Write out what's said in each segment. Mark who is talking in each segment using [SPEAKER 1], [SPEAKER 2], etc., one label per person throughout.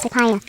[SPEAKER 1] Papaya.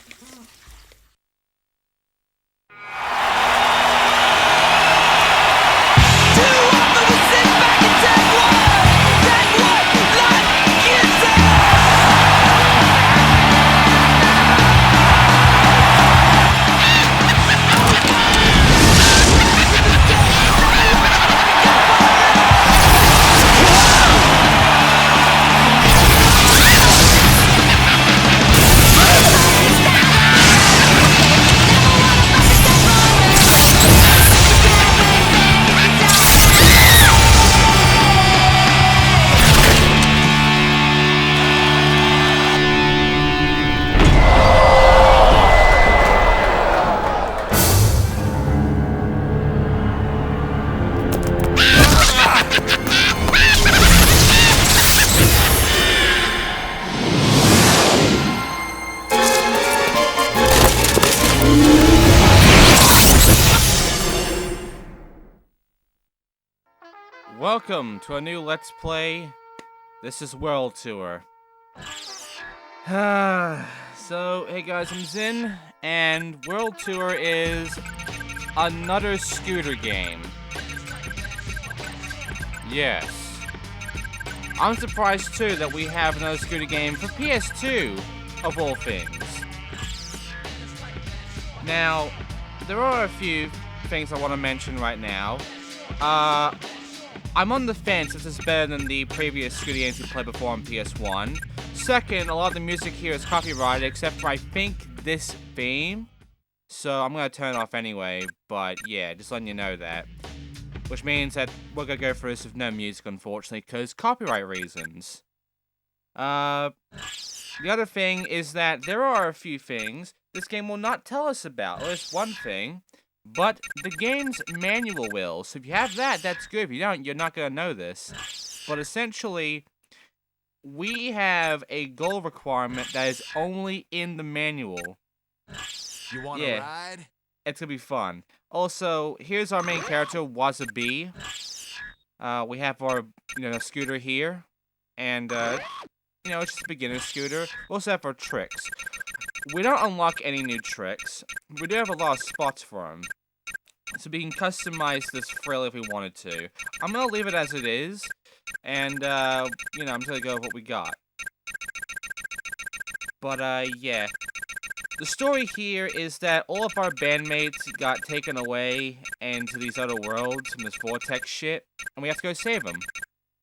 [SPEAKER 2] Welcome to a new Let's Play. This is Whirl Tour. So, hey guys, I'm Zin, and Whirl Tour is another scooter game. Yes. I'm surprised too that we have another scooter game for PS2, of all things. Now, there are a few things I want to mention right now. I'm on the fence if this is better than the previous scooter games we played before on PS1. Second, a lot of the music here is copyrighted, except for I think this theme. So I'm going to turn it off anyway, but yeah, just letting you know that. Which means that we're going to go through this with no music, unfortunately, because copyright reasons. The other thing is that there are a few things this game will not tell us about. Well, there's one thing. But the game's manual will, so if you have that, that's good. If you don't, you're not going to know this. But essentially, we have a goal requirement that is only in the manual.
[SPEAKER 3] You want to ride?
[SPEAKER 2] It's going to be fun. Also, here's our main character, Wasabi. We have our, scooter here. And, it's just a beginner scooter. We also have our tricks. We don't unlock any new tricks. We do have a lot of spots for them. So we can customize this freely if we wanted to. I'm going to leave it as it is. And, I'm just going to go with what we got. But, yeah. The story here is that all of our bandmates got taken away into these other worlds from this vortex shit. And we have to go save them.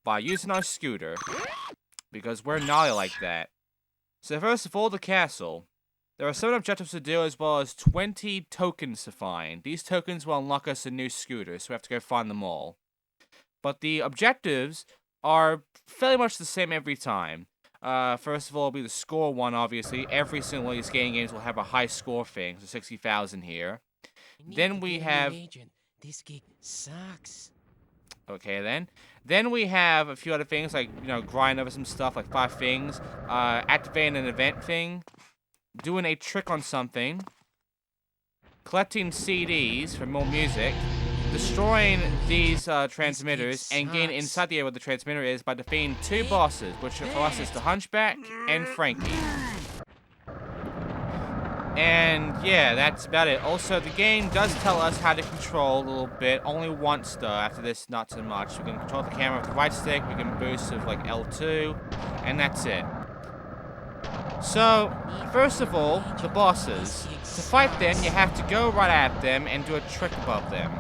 [SPEAKER 2] By using our scooter. Because we're naughty like that. So first of all, the castle. There are 7 objectives to do, as well as 20 tokens to find. These tokens will unlock us a new scooter, so we have to go find them all. But the objectives are fairly much the same every time. First of all, will be the score one, obviously. Every single one of these skating games will have a high score thing, so 60,000 here. Then we have...
[SPEAKER 3] This gig sucks.
[SPEAKER 2] Okay, then. Then we have a few other things, like, grind over some stuff, like 5 things. Activating an event thing. Doing a trick on something, collecting CDs for more music, destroying these transmitters, and getting inside the area where the transmitter is by defeating 2 bosses, which for us is the Hunchback and Frankie. And yeah, that's about it. Also, the game does tell us how to control a little bit, only once though. After this, not so much. We can control the camera with the right stick, we can boost with like L2, and that's it. So, first of all, the bosses. To fight them, you have to go right at them and do a trick above them.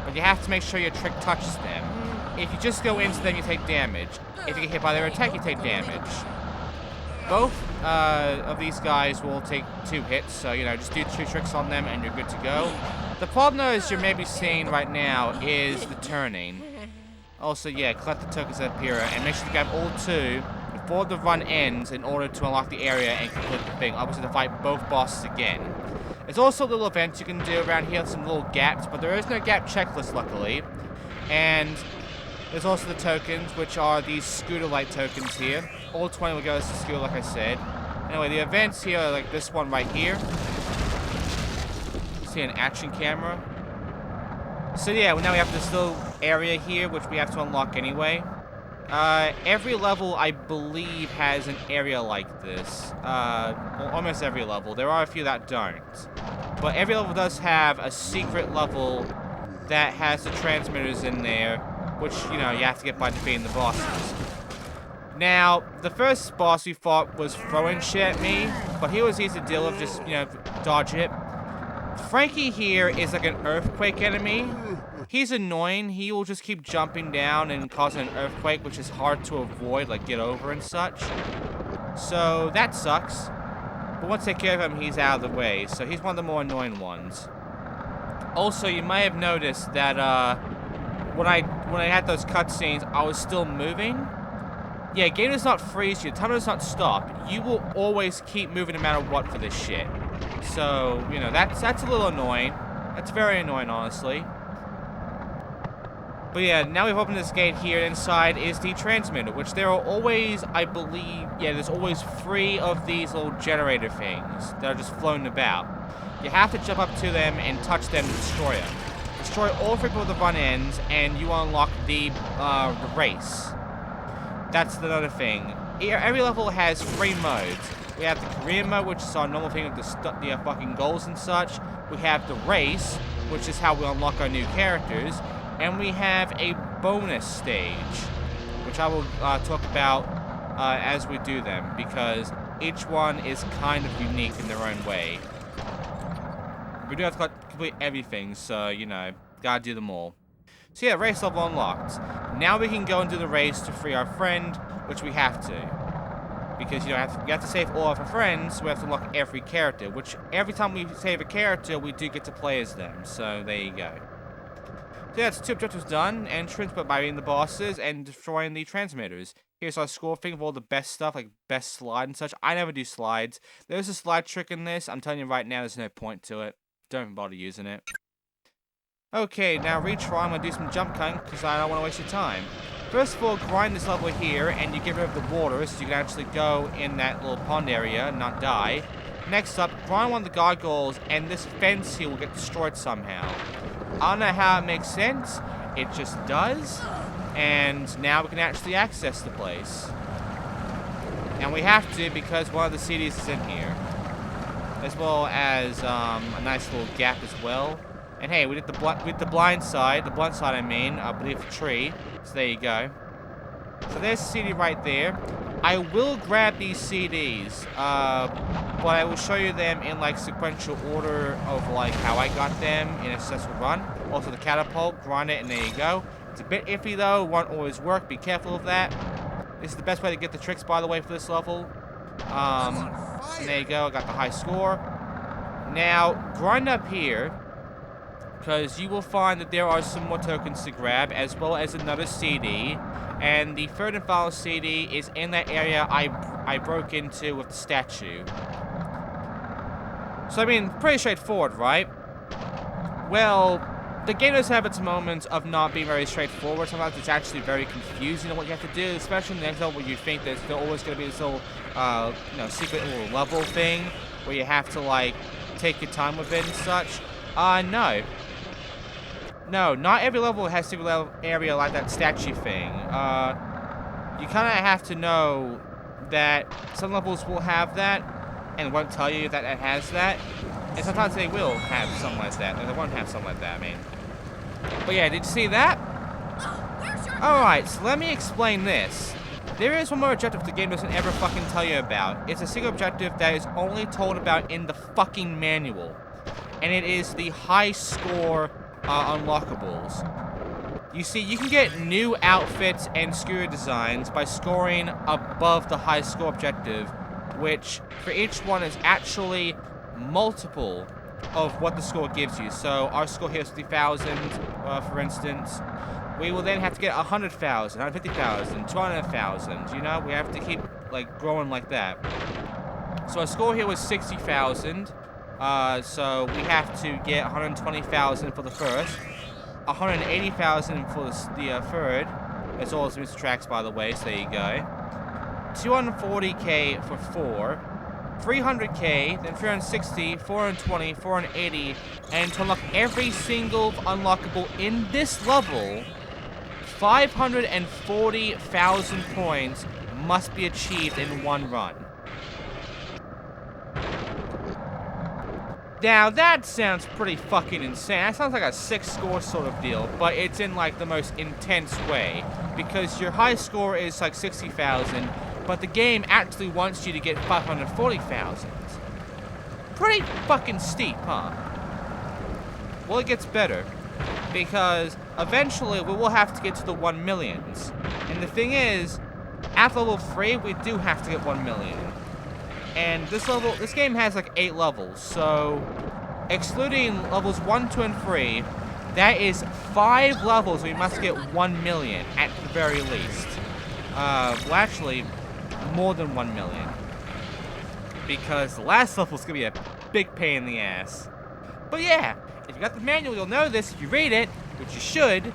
[SPEAKER 2] But you have to make sure your trick touches them. If you just go into them, you take damage. If you get hit by their attack, you take damage. Both of these guys will take 2 hits, so, just do 2 tricks on them and you're good to go. The problem, though, as you're maybe seeing right now, is the turning. Also, yeah, collect the tokens that appear and make sure to grab all 2 before the run ends in order to unlock the area and complete the thing. Obviously to fight both bosses again. There's also little events you can do around here, some little gaps, but there is no gap checklist luckily. And there's also the tokens, which are these scooter light tokens here. All 20 will go to the scooter like I said. Anyway, the events here are like this one right here. See an action camera. So yeah, well, now we have this little area here which we have to unlock anyway. Every level, I believe, has an area like this. Well, almost every level. There are a few that don't. But every level does have a secret level that has the transmitters in there, which, you know, you have to get by defeating the bosses. Now, the first boss we fought was throwing shit at me, but he was easy to deal with, just, you know, dodge it. Frankie here is like an earthquake enemy. He's annoying. He will just keep jumping down and causing an earthquake, which is hard to avoid, like get over and such. So that sucks. But once I take care of him, he's out of the way. So he's one of the more annoying ones. Also, you might have noticed that when I had those cutscenes, I was still moving. Yeah, game does not freeze you. Time does not stop. You will always keep moving no matter what for this shit. So, you know, that's a little annoying. That's very annoying, honestly. But yeah, now we've opened this gate here. Inside is the transmitter, which there are always, I believe, yeah, there's always 3 of these little generator things that are just floating about. You have to jump up to them and touch them to destroy them. Destroy all 3 of the front ends, and you unlock the race. That's another thing. Every level has 3 modes. We have the career mode, which is our normal thing with the fucking goals and such. We have the race, which is how we unlock our new characters. And we have a bonus stage, which I will talk about as we do them, because each one is kind of unique in their own way. We do have to complete everything, so, you know, gotta do them all. So yeah, race level unlocked. Now we can go and do the race to free our friend, which we have to. Because, you know, we have to save all of our friends, so we have to unlock every character, which every time we save a character, we do get to play as them. So there you go. So yeah, it's 2 objectives done. Entrance, but by beating the bosses and destroying the transmitters. Here's our score thing of all the best stuff, like best slide and such. I never do slides. There's a slide trick in this. I'm telling you right now, there's no point to it. Don't even bother using it. Okay, now retry. I'm going to do some jump cutting because I don't want to waste your time. First of all, grind this level here, and you get rid of the water, so you can actually go in that little pond area and not die. Next up, grind one of the gargoyles, and this fence here will get destroyed somehow. I don't know how it makes sense. It just does. And now we can actually access the place. And we have to because one of the CDs is in here. As well as a nice little gap as well. And hey, we did the blind side. The blunt side, I mean. I believe the tree. So there you go. So there's the CD right there. I will grab these CDs, but I will show you them in like sequential order of like how I got them in a successful run. Also the catapult, grind it, and there you go. It's a bit iffy though, won't always work, be careful of that. This is the best way to get the tricks, by the way, for this level. And there you go, I got the high score. Now, grind up here, because you will find that there are some more tokens to grab, as well as another CD. And the third and final CD is in that area I broke into with the statue. So, I mean, pretty straightforward, right? Well, the game does have its moments of not being very straightforward. Sometimes it's actually very confusing on what you have to do, especially in the next level where you think there's always going to be this little, you know, secret little level thing where you have to, like, take your time with it and such. No. No, not every level has a secret area like that statue thing. You kind of have to know that some levels will have that and won't tell you that it has that. And sometimes they will have something like that, and they won't have something like that, I mean. But yeah, did you see that? Alright, so let me explain this. There is one more objective the game doesn't ever fucking tell you about. It's a single objective that is only told about in the fucking manual. And it is the high score unlockables. You see, you can get new outfits and scooter designs by scoring above the high score objective, which for each one is actually multiple of what the score gives you. So our score here is 50,000, for instance. We will then have to get 100,000, 150,000, 200,000. You know, we have to keep like growing like that. So our score here was 60,000. So we have to get 120,000 for the first, 180,000 for the third. As all as Mr. Tracks, by the way. So there you go. 240k for 4. 300k, then 360, 420, 480, and to unlock every single unlockable in this level, 540,000 points must be achieved in one run. Now, that sounds pretty fucking insane. That sounds like a 6 score sort of deal, but it's in, like, the most intense way. Because your high score is, like, 60,000, but the game actually wants you to get 540,000. Pretty fucking steep, huh? Well, it gets better. Because eventually we will have to get to the 1 millions. And the thing is, at level 3, we do have to get 1 million. And this game has like 8 levels, so excluding levels 1, 2, and 3, that is 5 levels we must get 1 million at the very least. Well, actually, more than 1 million. Because the last level is gonna be a big pain in the ass. But yeah, if you got the manual, you'll know this if you read it, which you should.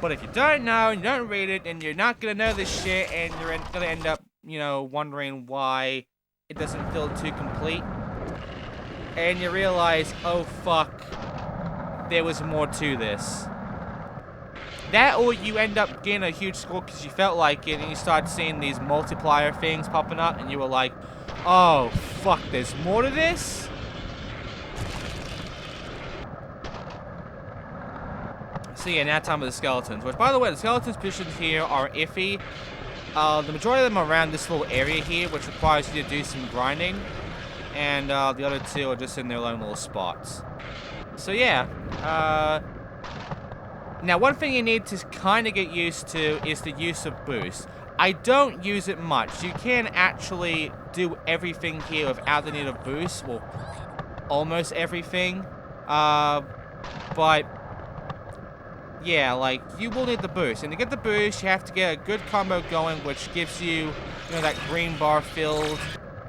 [SPEAKER 2] But if you don't know and you don't read it, then you're not gonna know this shit, and you're gonna end up, you know, wondering why it doesn't feel too complete. And you realize, oh fuck, there was more to this. That, or you end up getting a huge score because you felt like it, and you start seeing these multiplier things popping up, and you were like, oh fuck, there's more to this? So yeah, now time with the skeletons. Which, by the way, the skeletons positions here are iffy. The majority of them are around this little area here, which requires you to do some grinding. And the other two are just in their own little spots. So yeah, now one thing you need to kind of get used to is the use of boost. I don't use it much. You can actually do everything here without the need of boost. Well, almost everything. But yeah, like, you will need the boost. And to get the boost, you have to get a good combo going, which gives you, you know, that green bar filled.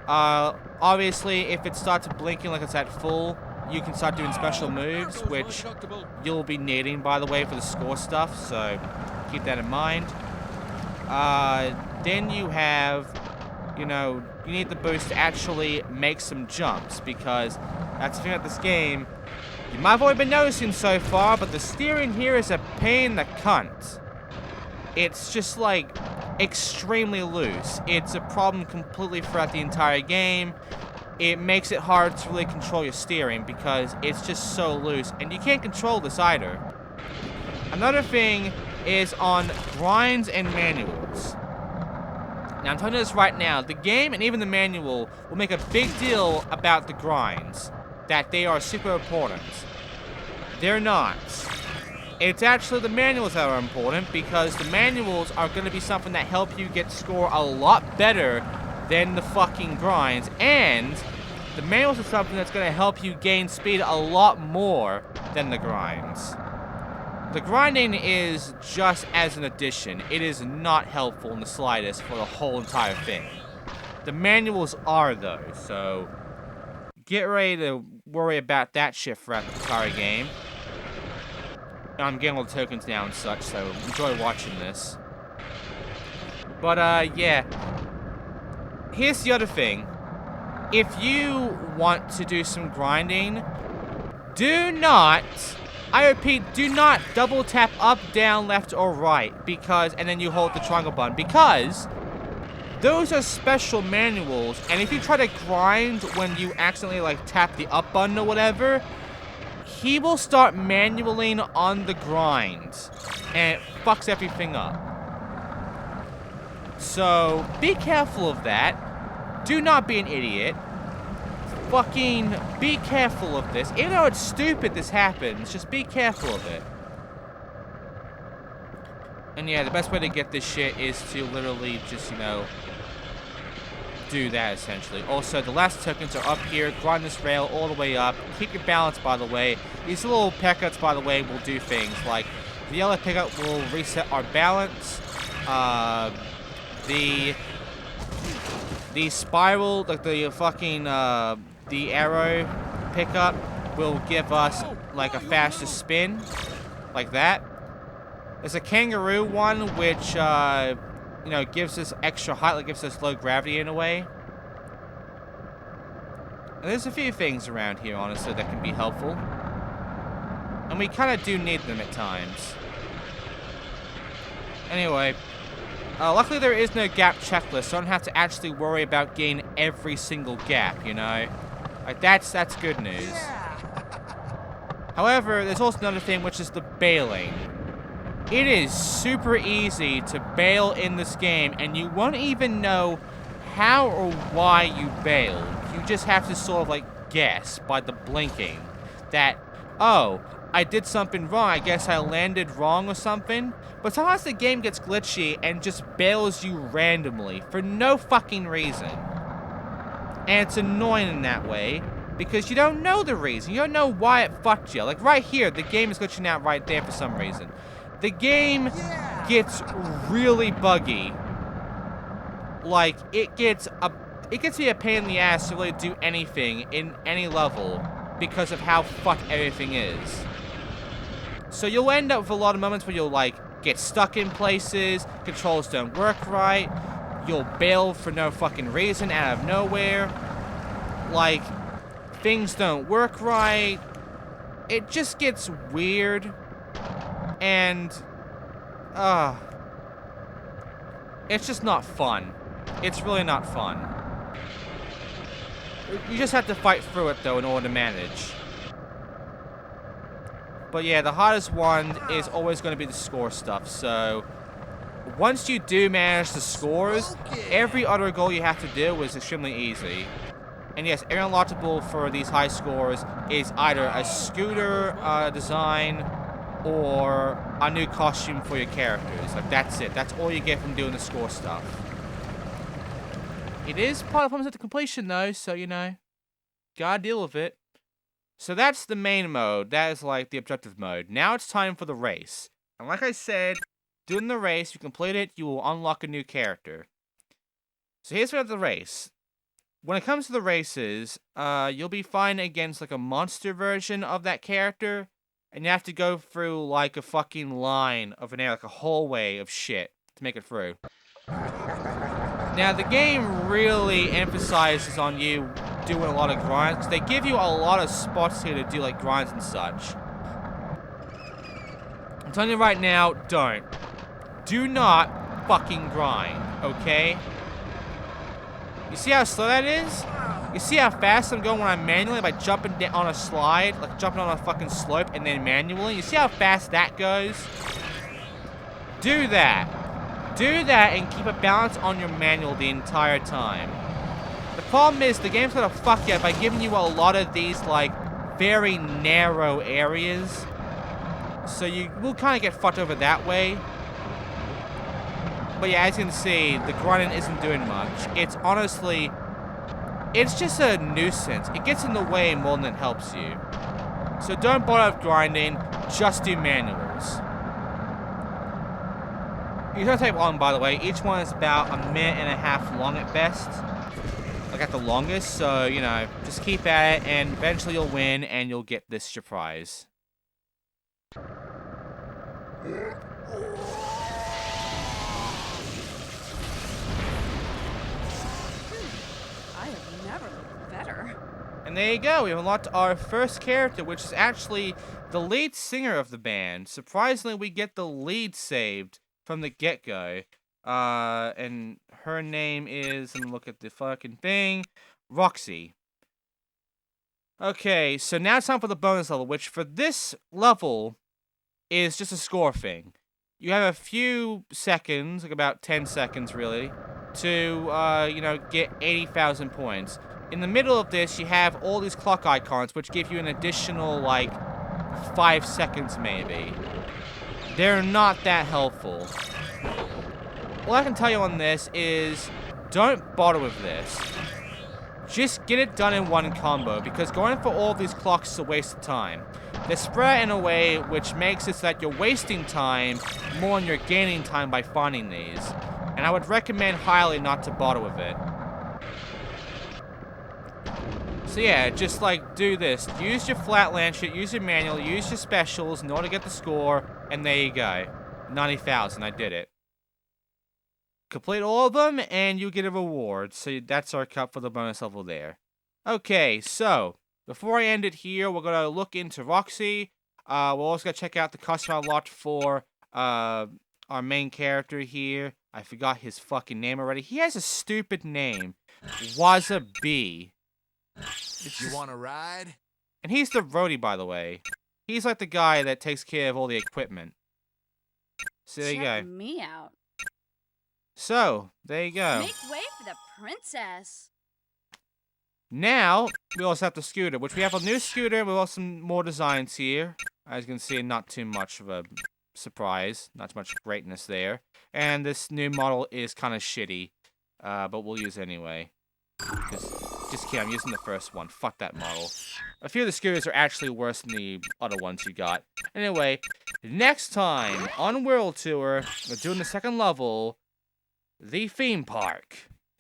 [SPEAKER 2] Obviously, if it starts blinking like it's at full, you can start doing special moves, which you'll be needing, by the way, for the score stuff, so keep that in mind. Then you have, you know, you need the boost to actually make some jumps, because that's the thing about this game. You might have already been noticing so far, but the steering here is a pain in the cunt. It's just, like, extremely loose. It's a problem completely throughout the entire game. It makes it hard to really control your steering because it's just so loose, and you can't control this either. Another thing is on grinds and manuals. Now, I'm telling you this right now, the game and even the manual will make a big deal about the grinds, that they are super important. They're not. It's actually the manuals that are important, because the manuals are going to be something that help you get score a lot better than the fucking grinds, and the manuals are something that's going to help you gain speed a lot more than the grinds. The grinding is just as an addition. It is not helpful in the slightest for the whole entire thing. The manuals are, though, so get ready to worry about that shit throughout the entire game. I'm getting all the tokens now and such, so enjoy watching this. But, yeah. Here's the other thing. If you want to do some grinding, do not, I repeat, do not double tap up, down, left, or right, because, and then you hold the triangle button, because those are special manuals, and if you try to grind when you accidentally, like, tap the up button or whatever, he will start manualing on the grind, and it fucks everything up. So, be careful of that. Do not be an idiot. Fucking be careful of this. Even though it's stupid this happens, just be careful of it. And yeah, the best way to get this shit is to literally just, you know, do that, essentially. Also, the last tokens are up here. Grind this rail all the way up. Keep your balance, by the way. These little pickups, by the way, will do things. Like, the yellow pickup will reset our balance. The spiral, like the fucking, the arrow pickup will give us, like, a faster spin. Like that. There's a kangaroo one, which, you know, gives us extra height, like gives us low gravity in a way. And there's a few things around here, honestly, that can be helpful. And we kind of do need them at times. Anyway, luckily there is no gap checklist, so I don't have to actually worry about getting every single gap, you know? Like, that's good news. However, there's also another thing, which is the bailing. It is super easy to bail in this game, and you won't even know how or why you bailed. You just have to sort of, like, guess by the blinking that, oh, I did something wrong. I guess I landed wrong or something. But sometimes the game gets glitchy and just bails you randomly for no fucking reason. And it's annoying in that way because you don't know the reason. You don't know why it fucked you. Like right here, the game is glitching out right there for some reason. The game gets really buggy. Like it gets to be a pain in the ass to really do anything in any level because of how fucked everything is. So you'll end up with a lot of moments where you'll like get stuck in places, controls don't work right, you'll bail for no fucking reason out of nowhere, like things don't work right, it just gets weird, and it's just not fun. It's really not fun. You just have to fight through it though in order to manage. But yeah, the hardest one is always going to be the score stuff, so once you do manage the scores, every other goal you have to do is extremely easy. And yes, every unlockable for these high scores is either a scooter design or a new costume for your characters. Like, that's it. That's all you get from doing the score stuff. It is part of almost at the completion, though, so, you know, gotta deal with it. So that's the main mode. That is like the objective mode. Now it's time for the race. And like I said, doing the race, you complete it, you will unlock a new character. So here's what the race. When it comes to the races, you'll be fighting against like a monster version of that character. And you have to go through like a fucking line of an area, like a hallway of shit to make it through. Now the game really emphasizes on you doing a lot of grinds, because they give you a lot of spots here to do like grinds and such. I'm telling you right now, don't. Do not fucking grind, okay? You see how slow that is? You see how fast I'm going when I'm manually by jumping down on a slide, like jumping on a fucking slope and then manually? You see how fast that goes? Do that. Do that and keep a balance on your manual the entire time. The problem is the game's gonna fuck you by giving you a lot of these like very narrow areas. So you will kind of get fucked over that way. But yeah, as you can see, the grinding isn't doing much. It's honestly, it's just a nuisance. It gets in the way more than it helps you. So don't bother with grinding, just do manuals. It doesn't take long, by the way. Each one is about 1.5 minutes long at best. Like at the longest, so, you know, just keep at it, and eventually you'll win, and you'll get this your prize.
[SPEAKER 3] I
[SPEAKER 1] have never looked better.
[SPEAKER 2] And there you go, we unlocked our first character, which is actually the lead singer of the band. Surprisingly, we get the lead saved from the get-go. And her name is, let me look at the fucking thing, Roxy. Okay, so now it's time for the bonus level, which for this level is just a score thing. You have a few seconds, like about 10 seconds really, to, you know, get 80,000 points. In the middle of this, you have all these clock icons, which give you an additional, like, 5 seconds maybe. They're not that helpful. All I can tell you on this is, don't bother with this. Just get it done in one combo, because going for all these clocks is a waste of time. They're spread in a way which makes it so that you're wasting time more than you're gaining time by finding these. And I would recommend highly not to bother with it. So yeah, just like do this. Use your flatland shit, use your manual, use your specials in order to get the score, and there you go. 90,000, I did it. Complete all of them, and you get a reward. So that's our cup for the bonus level there. Okay, so before I end it here, we're gonna look into Roxy. We're also gonna check out the custom unlocked for our main character here. I forgot his fucking name already. He has a stupid name. Wasabi.
[SPEAKER 3] You want to ride?
[SPEAKER 2] And he's the roadie, by the way. He's like the guy that takes care of all the equipment. So there you
[SPEAKER 1] Check
[SPEAKER 2] go.
[SPEAKER 1] me out.
[SPEAKER 2] So, there you go.
[SPEAKER 1] Make way for the princess.
[SPEAKER 2] Now, we also have the scooter, which we have a new scooter with some more designs here. As you can see, not too much of a surprise. Not too much greatness there. And this new model is kind of shitty. But we'll use it anyway. Just kidding, I'm using the first one. Fuck that model. A few of the scooters are actually worse than the other ones you got. Anyway, next time on Whirl Tour, we're doing the second level, the theme park.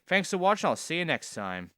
[SPEAKER 2] Thanks for watching, I'll see you next time.